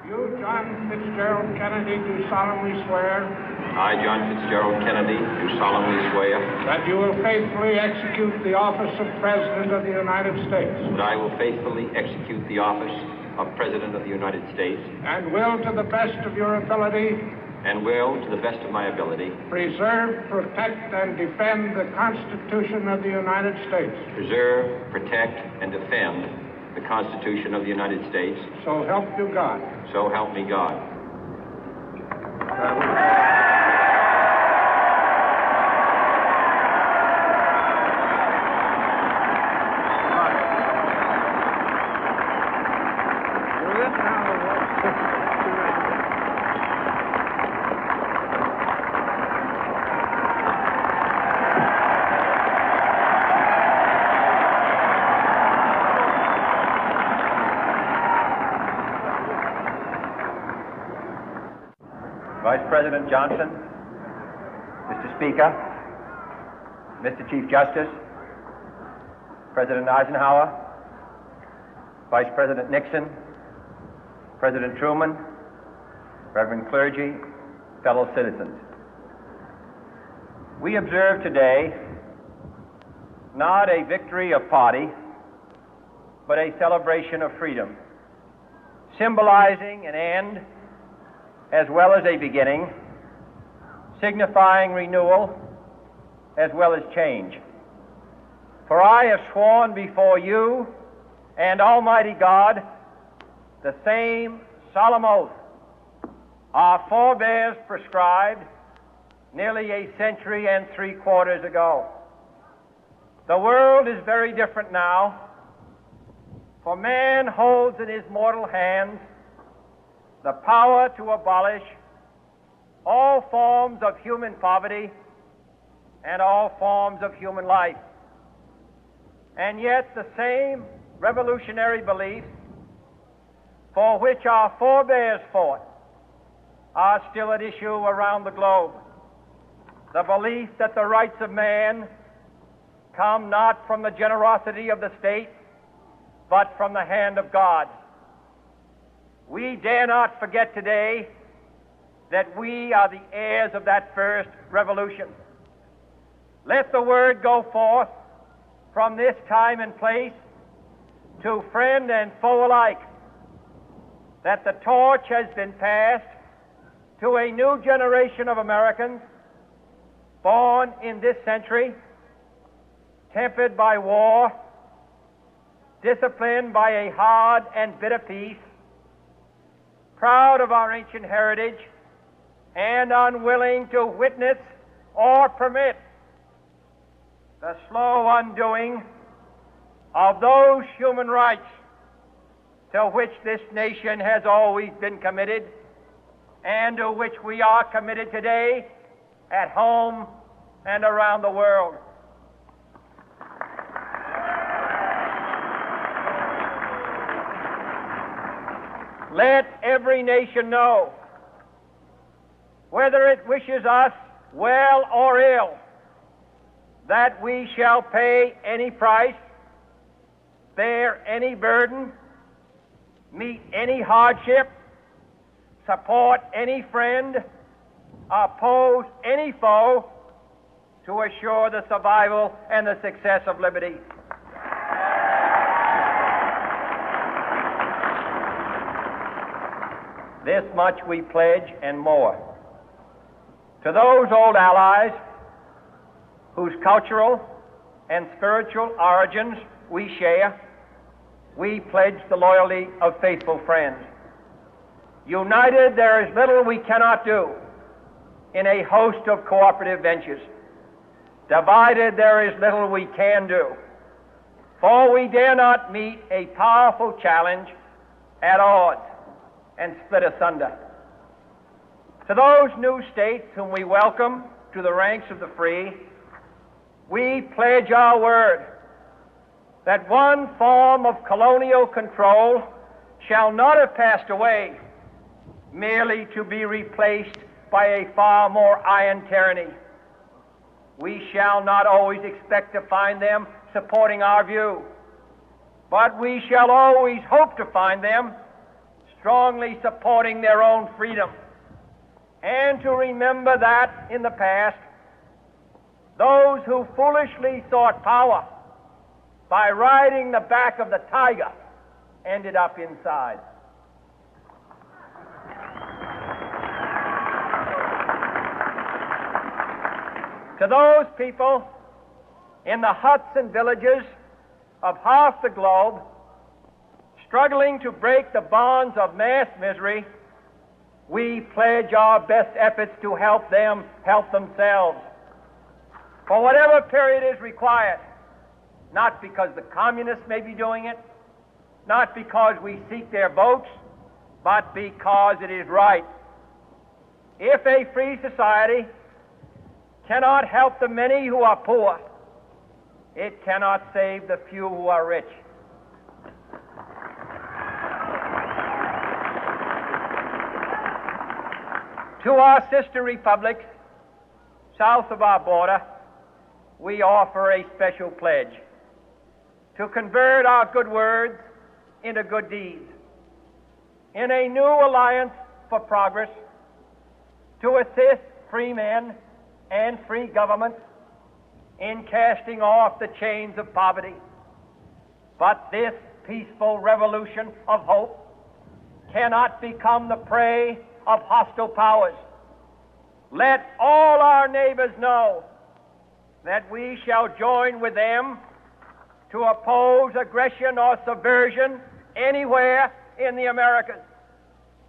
You, John Fitzgerald Kennedy, do solemnly swear I, John Fitzgerald Kennedy, do solemnly swear that you will faithfully execute the office of President of the United States that I will faithfully execute the office of President of the United States and will, to the best of your ability, and will, to the best of my ability, preserve, protect, and defend the Constitution of the United States. preserve, protect, and defend the Constitution of the United States. So help you God. So help me God. Vice President Johnson, Mr. Speaker, Mr. Chief Justice, President Eisenhower, Vice President Nixon, President Truman, Reverend clergy, fellow citizens. We observe today not a victory of party, but a celebration of freedom, symbolizing an end as well as a beginning, signifying renewal as well as change. For I have sworn before you and Almighty God the same solemn oath our forebears prescribed nearly a century and 3/4 ago. The world is very different now, for man holds in his mortal hands the power to abolish all forms of human poverty and all forms of human life. And yet the same revolutionary beliefs for which our forebears fought are still at issue around the globe. The belief that the rights of man come not from the generosity of the state, but from the hand of God. We dare not forget today that we are the heirs of that first revolution. Let the word go forth from this time and place to friend and foe alike that the torch has been passed to a new generation of Americans born in this century, tempered by war, disciplined by a hard and bitter peace, proud of our ancient heritage, and unwilling to witness or permit the slow undoing of those human rights to which this nation has always been committed and to which we are committed today at home and around the world. Let every nation know, whether it wishes us well or ill, that we shall pay any price, bear any burden, meet any hardship, support any friend, oppose any foe to assure the survival and the success of liberty. This much we pledge and more. To those old allies whose cultural and spiritual origins we share, we pledge the loyalty of faithful friends. United, there is little we cannot do in a host of cooperative ventures. Divided, there is little we can do, for we dare not meet a powerful challenge at odds and split asunder. To those new states whom we welcome to the ranks of the free, we pledge our word that one form of colonial control shall not have passed away, merely to be replaced by a far more iron tyranny. We shall not always expect to find them supporting our view, but we shall always hope to find them strongly supporting their own freedom, and to remember that in the past, those who foolishly sought power by riding the back of the tiger ended up inside. To those people in the huts and villages of half the globe struggling to break the bonds of mass misery, we pledge our best efforts to help them help themselves for whatever period is required, not because the communists may be doing it, not because we seek their votes, but because it is right. If a free society cannot help the many who are poor, it cannot save the few who are rich. To our sister republics south of our border, we offer a special pledge to convert our good words into good deeds, in a new alliance for progress, to assist free men and free governments in casting off the chains of poverty. But this peaceful revolution of hope cannot become the prey of hostile powers. Let all our neighbors know that we shall join with them to oppose aggression or subversion anywhere in the Americas.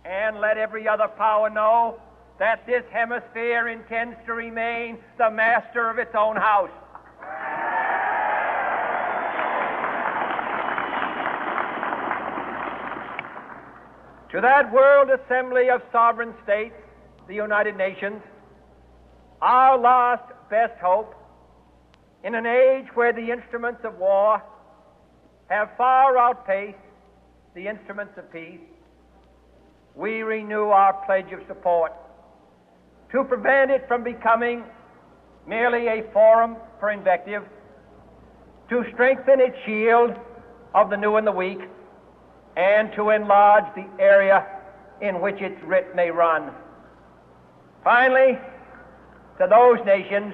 And let every other power know that this hemisphere intends to remain the master of its own house. To that World Assembly of Sovereign States, the United Nations, our last best hope, in an age where the instruments of war have far outpaced the instruments of peace, we renew our pledge of support to prevent it from becoming merely a forum for invective, to strengthen its shield of the new and the weak, and to enlarge the area in which its writ may run. Finally, to those nations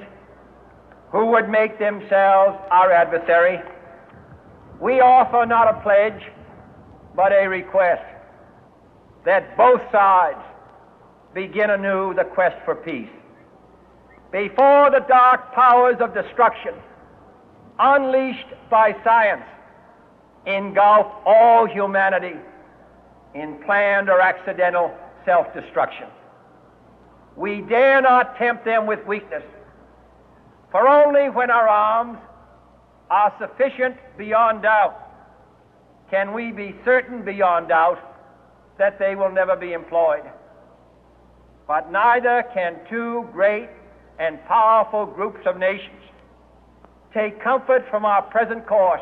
who would make themselves our adversary, we offer not a pledge, but a request that both sides begin anew the quest for peace. Before the dark powers of destruction, unleashed by science, engulf all humanity in planned or accidental self-destruction, we dare not tempt them with weakness, for only when our arms are sufficient beyond doubt can we be certain beyond doubt that they will never be employed. But neither can two great and powerful groups of nations take comfort from our present course,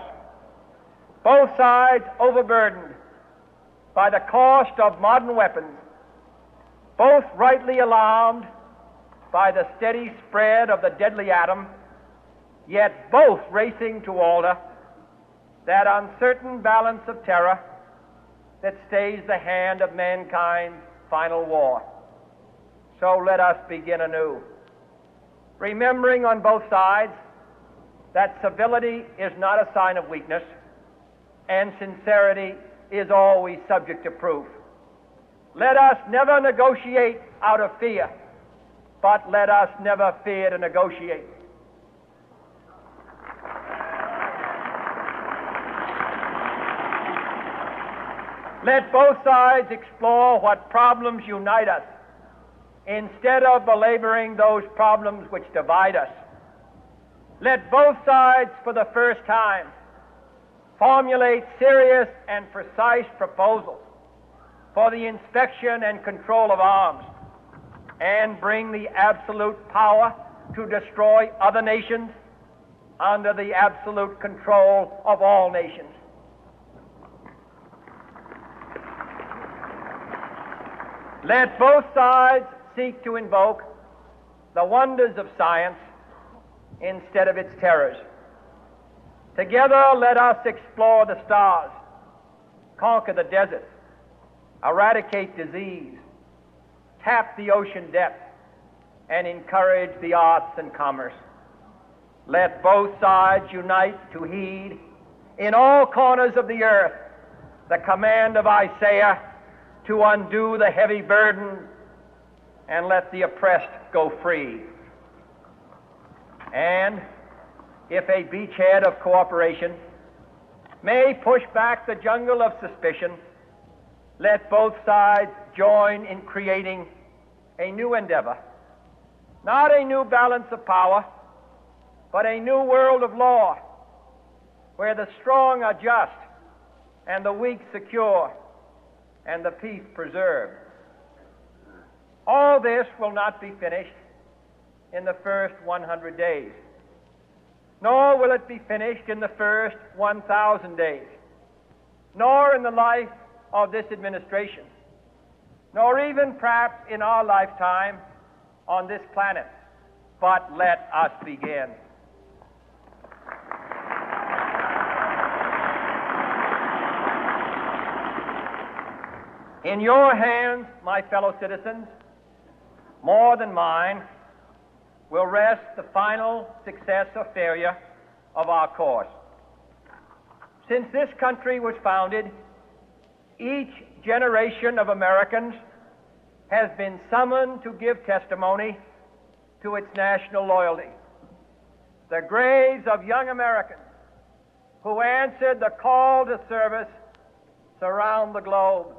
both sides overburdened by the cost of modern weapons, both rightly alarmed by the steady spread of the deadly atom, yet both racing to alter that uncertain balance of terror that stays the hand of mankind's final war. So let us begin anew, remembering on both sides that civility is not a sign of weakness, and sincerity is always subject to proof. Let us never negotiate out of fear, but let us never fear to negotiate. Let both sides explore what problems unite us, instead of belaboring those problems which divide us. Let both sides, for the first time, formulate serious and precise proposals for the inspection and control of arms, and bring the absolute power to destroy other nations under the absolute control of all nations. Let both sides seek to invoke the wonders of science instead of its terrors. Together, let us explore the stars, conquer the deserts, eradicate disease, tap the ocean depth, and encourage the arts and commerce. Let both sides unite to heed in all corners of the earth the command of Isaiah to undo the heavy burden and let the oppressed go free. And if a beachhead of cooperation may push back the jungle of suspicion, let both sides join in creating a new endeavor, not a new balance of power, but a new world of law, where the strong are just and the weak secure and the peace preserved. All this will not be finished in the first 100 days, nor will it be finished in the first 1,000 days, nor in the life of this administration, nor even perhaps in our lifetime on this planet. But let us begin. In your hands, my fellow citizens, more than mine, will rest the final success or failure of our course. Since this country was founded, each generation of Americans has been summoned to give testimony to its national loyalty. The graves of young Americans who answered the call to service surround the globe.